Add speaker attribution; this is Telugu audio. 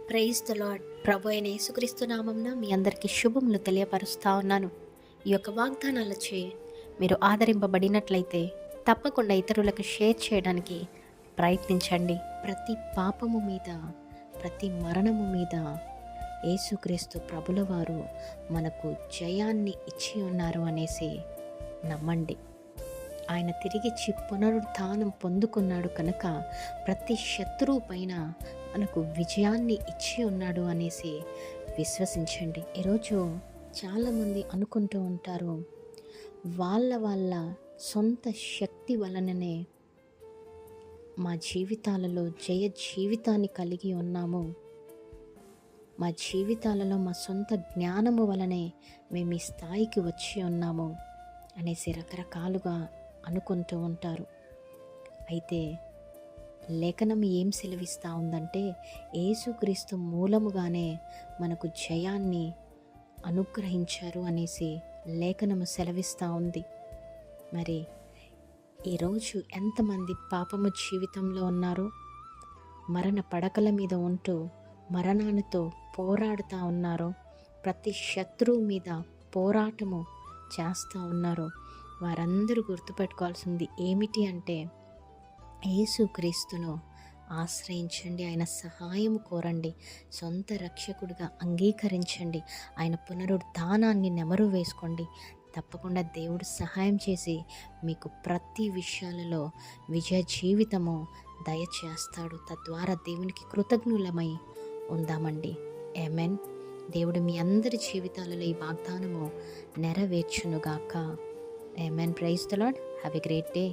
Speaker 1: Praise the lord. ప్రభు అయిన యేసుక్రీస్తు నామంన మీ అందరికీ శుభములు తెలియపరుస్తా ఉన్నాను. ఈ యొక్క వాగ్దానాలచే మీరు ఆదరింపబడినట్లయితే తప్పకుండా ఇతరులకు షేర్ చేయడానికి ప్రయత్నించండి. ప్రతి పాపము మీద, ప్రతి మరణము మీద యేసుక్రీస్తు ప్రభుల వారు మనకు జయాన్ని ఇచ్చి ఉన్నారు అనేసి నమ్మండి. ఆయన తిరిగిచ్చి పునరుత్థానం పొందుకున్నాడు కనుక ప్రతి శత్రువు పైన మనకు విజయాన్ని ఇచ్చి ఉన్నాడు అనేసి విశ్వసించండి. ఈరోజు చాలామంది అనుకుంటూ ఉంటారు, వాళ్ళ సొంత శక్తి వలననే మా జీవితాలలో జయ జీవితాన్ని కలిగి ఉన్నాము, మా జీవితాలలో మా సొంత జ్ఞానము వలనే మేము ఈ స్థాయికి వచ్చి ఉన్నాము అనేసి రకరకాలుగా అనుకుంటూ ఉంటారు. అయితే లేఖనం ఏం సెలవిస్తూ ఉందంటే, యేసుక్రీస్తు మూలముగానే మనకు జయాన్ని అనుగ్రహించారు అనేసి లేఖనము సెలవిస్తూ ఉంది. మరి ఈరోజు ఎంతమంది పాపము జీవితంలో ఉన్నారో, మరణ పడకల మీద ఉంటూ మరణానితో పోరాడుతూ ఉన్నారో, ప్రతి శత్రువు మీద పోరాటము చేస్తూ ఉన్నారో, వారందరూ గుర్తుపెట్టుకోవాల్సింది ఏమిటి అంటే, యేసుక్రీస్తును ఆశ్రయించండి, ఆయన సహాయం కోరండి, సొంత రక్షకుడిగా అంగీకరించండి, ఆయన పునరుద్ధానాన్ని నెమరు వేసుకోండి. తప్పకుండా దేవుడు సహాయం చేసి మీకు ప్రతి విషయాలలో విజయ జీవితము దయచేస్తాడు. తద్వారా దేవునికి కృతజ్ఞులమై ఉందామండి. ఆమేన్. దేవుడు మీ అందరి జీవితాలలో ఈ వాగ్దానము నెరవేర్చునుగాక. Amen. Praise the lord. Have a great day.